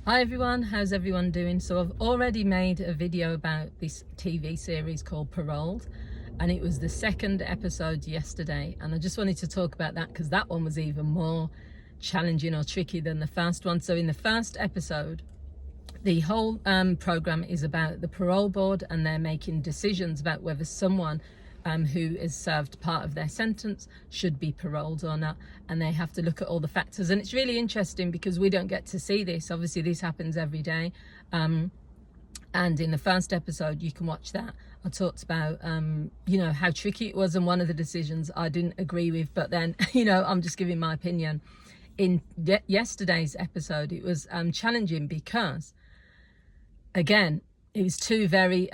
Hi everyone, how's everyone doing? So I've already made a video about this TV series called Paroled, and it was the second episode yesterday, and I just wanted to talk about that because that one was even more challenging or tricky than the first one. So in the first episode, the whole program is about the parole board, and they're making decisions about whether someone who is served part of their sentence should be paroled or not, and they have to look at all the factors. And it's really interesting because we don't get to see this. Obviously this happens every day, and in the first episode you can watch that. I talked about how tricky it was, and one of the decisions I didn't agree with, but then I'm just giving my opinion. In yesterday's episode it was challenging because again it was two very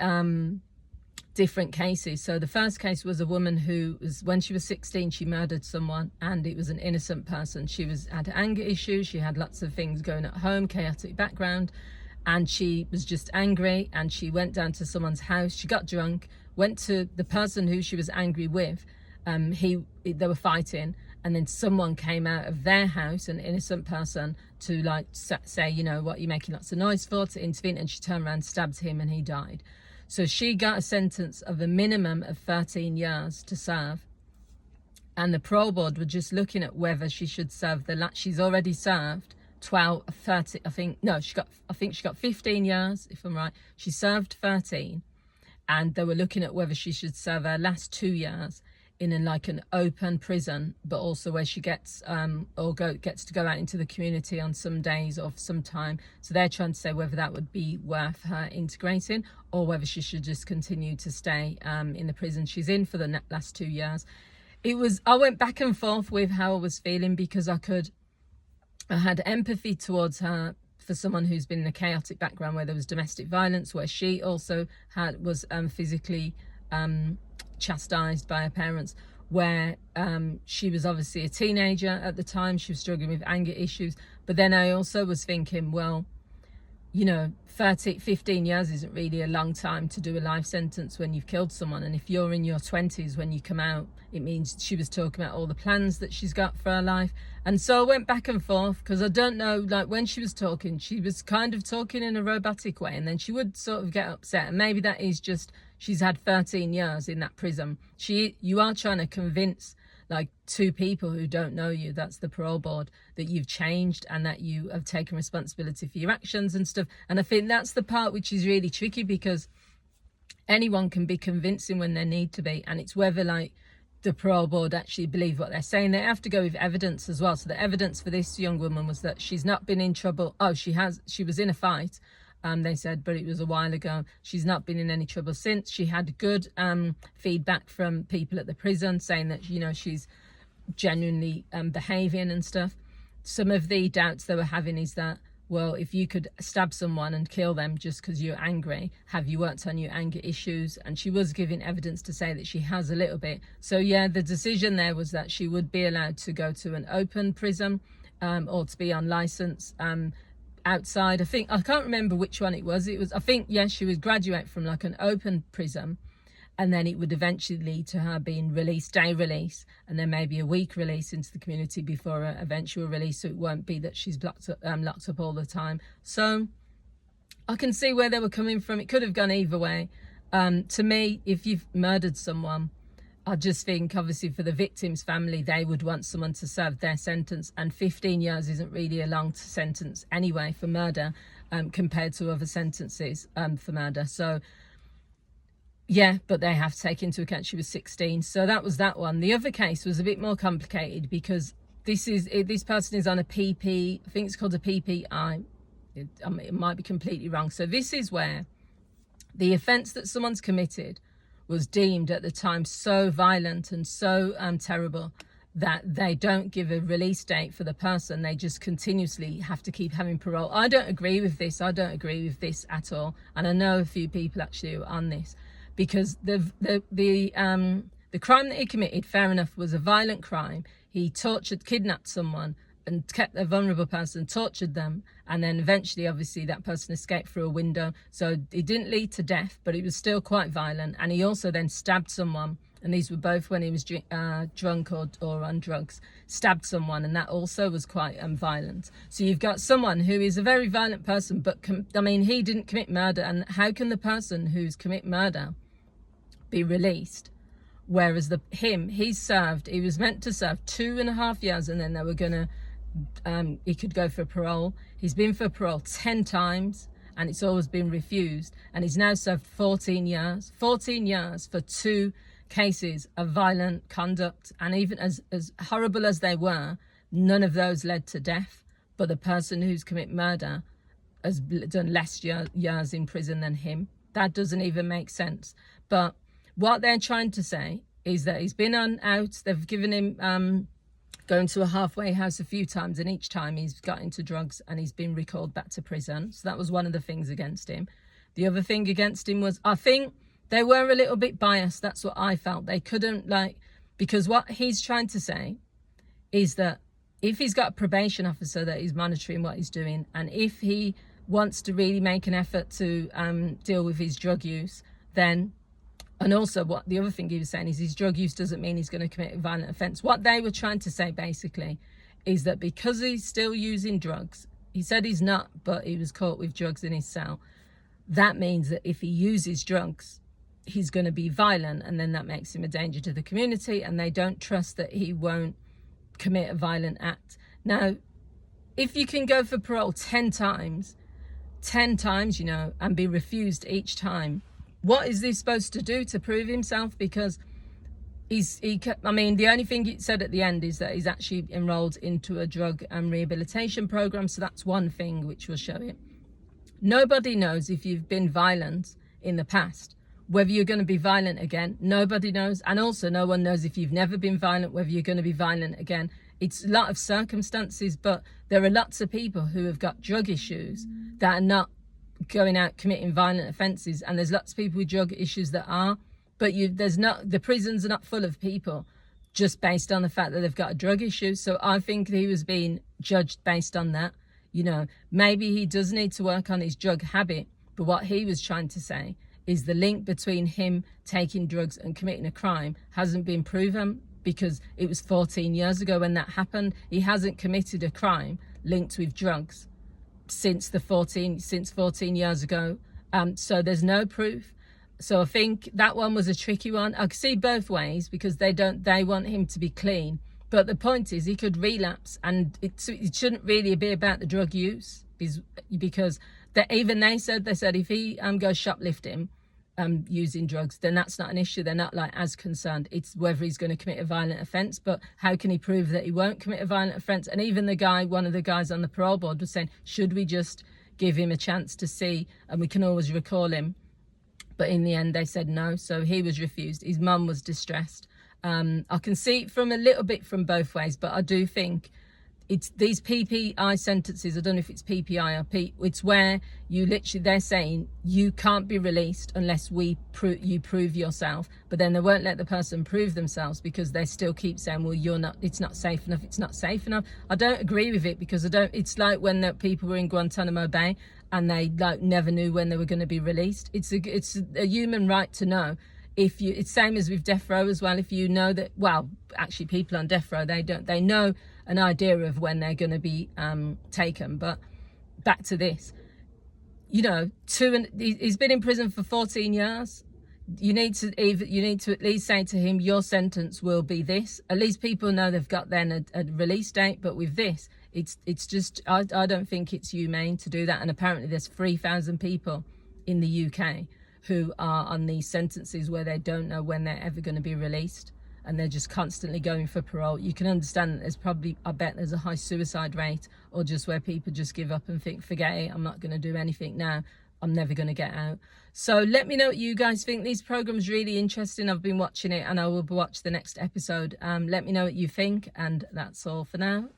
different cases. So the first case was a woman who was, when she was 16, she murdered someone, and it was an innocent person. She had anger issues, she had lots of things going at home, chaotic background, and she was just angry, and she went down to someone's house, she got drunk, went to the person who she was angry with, they were fighting, and then someone came out of their house, an innocent person, to say, what you're making lots of noise for, to intervene, and she turned around, stabbed him, and he died. So she got a sentence of a minimum of 13 years to serve. And the parole board were just looking at whether she should serve she's already served 30, I think she got 15 years, if I'm right. She served 13, and they were looking at whether she should serve her last 2 years in an open prison, but also where she gets to go out into the community on some days or some time. So they're trying to say whether that would be worth her integrating, or whether she should just continue to stay in the prison she's in for the last 2 years. I went back and forth with how I was feeling, because I had empathy towards her for someone who's been in a chaotic background where there was domestic violence, where she also was physically chastised by her parents, where she was obviously a teenager at the time, she was struggling with anger issues. But then I also was thinking, well, 15 years isn't really a long time to do a life sentence when you've killed someone. And if you're in your 20s when you come out, it means she was talking about all the plans that she's got for her life. And so I went back and forth, because I don't know, when she was talking, she was kind of talking in a robotic way, and then she would sort of get upset, and maybe that is just she's had 13 years in that prison. You are trying to convince two people who don't know you, that's the parole board, that you've changed and that you have taken responsibility for your actions and stuff. And I think that's the part which is really tricky, because anyone can be convincing when they need to be, and it's whether the parole board actually believe what they're saying. They have to go with evidence as well. So the evidence for this young woman was that she's not been in trouble. She was in a fight, they said, but it was a while ago. She's not been in any trouble since. She had good feedback from people at the prison saying that she's genuinely behaving and stuff. Some of the doubts they were having is that, well, if you could stab someone and kill them just because you're angry, have you worked on your anger issues? And she was giving evidence to say that she has a little bit. So yeah, the decision there was that she would be allowed to go to an open prison, or to be on license outside. I can't remember which one it was. She would graduate from an open prison, and then it would eventually lead to her being released, day release, and then maybe a week release into the community before her eventual release. So it won't be that she's locked up all the time. So I can see where they were coming from. It could have gone either way. To me, if you've murdered someone, I just think obviously for the victim's family, they would want someone to serve their sentence, and 15 years isn't really a long sentence anyway for murder, compared to other sentences for murder. So yeah, but they have to take into account she was 16. So that was that one. The other case was a bit more complicated, because this person is on a PP, I think it's called a PPI. It might be completely wrong. So this is where the offence that someone's committed was deemed at the time so violent and so terrible that they don't give a release date for the person. They just continuously have to keep having parole. I don't agree with this. I don't agree with this at all. And I know a few people actually who are on this, because the crime that he committed, fair enough, was a violent crime. He kidnapped someone and kept a vulnerable person, tortured them, and then eventually obviously that person escaped through a window. So it didn't lead to death, but it was still quite violent. And he also then stabbed someone and these were both when he was drunk or on drugs, stabbed someone, and that also was quite violent. So you've got someone who is a very violent person, but he didn't commit murder, and how can the person who's commit murder be released? Whereas he was meant to serve 2.5 years, and then they were gonna he could go for parole. He's been for parole 10 times and it's always been refused, and he's now served 14 years for 2 cases of violent conduct, and even as horrible as they were, none of those led to death. But the person who's committed murder has done less years in prison than him. That doesn't even make sense. But what they're trying to say is that he's been out. They've given him going to a halfway house a few times, and each time he's got into drugs and he's been recalled back to prison. So that was one of the things against him. The other thing against him was, I think they were a little bit biased. That's what I felt. They couldn't, because what he's trying to say is that if he's got a probation officer that is monitoring what he's doing, and if he wants to really make an effort to deal with his drug use, then, and also what the other thing he was saying is his drug use doesn't mean he's going to commit a violent offence. What they were trying to say basically is that because he's still using drugs, he said he's not, but he was caught with drugs in his cell. That means that if he uses drugs, he's going to be violent, and then that makes him a danger to the community, and they don't trust that he won't commit a violent act. Now, if you can go for parole 10 times, and be refused each time, what is he supposed to do to prove himself? Because the only thing he said at the end is that he's actually enrolled into a drug and rehabilitation program. So that's one thing which will show it. Nobody knows if you've been violent in the past, whether you're going to be violent again. Nobody knows. And also no one knows if you've never been violent, whether you're going to be violent again. It's a lot of circumstances, but there are lots of people who have got drug issues that are not going out committing violent offences, and there's lots of people with drug issues that are, but the prisons are not full of people just based on the fact that they've got a drug issue. So I think he was being judged based on that. Maybe he does need to work on his drug habit, but what he was trying to say is the link between him taking drugs and committing a crime hasn't been proven, because it was 14 years ago when that happened. He hasn't committed a crime linked with drugs since 14 years ago. So there's no proof. So I think that one was a tricky one. I could see both ways, because they want him to be clean. But the point is, he could relapse, and it shouldn't really be about the drug use, because they said if he goes shoplifting using drugs, then that's not an issue. They're not as concerned. It's whether he's going to commit a violent offence. But how can he prove that he won't commit a violent offence? And even one of the guys on the parole board was saying, should we just give him a chance to see, and we can always recall him? But in the end, they said no. So he was refused. His mum was distressed. I can see it from a little bit from both ways, but I do think it's these PPI sentences. I don't know if it's PPI or P. It's where they're saying you can't be released unless you prove yourself. But then they won't let the person prove themselves, because they still keep saying, well, it's not safe enough. It's not safe enough. I don't agree with it, because it's like when the people were in Guantanamo Bay and they never knew when they were going to be released. It's a human right to know. It's same as with death row as well. If you know that, well, actually people on death row, they know an idea of when they're going to be taken. But back to this, he's been in prison for 14 years. You need to at least say to him, your sentence will be this. At least people know they've got then a release date. But with this, it's just, I don't think it's humane to do that. And apparently there's 3,000 people in the UK who are on these sentences where they don't know when they're ever going to be released, and they're just constantly going for parole. You can understand that I bet there's a high suicide rate, or just where people just give up and think, forget it, I'm not going to do anything now, I'm never going to get out. So let me know what you guys think. These programs really interesting. I've been watching it, and I will watch the next episode. Let me know what you think, and that's all for now.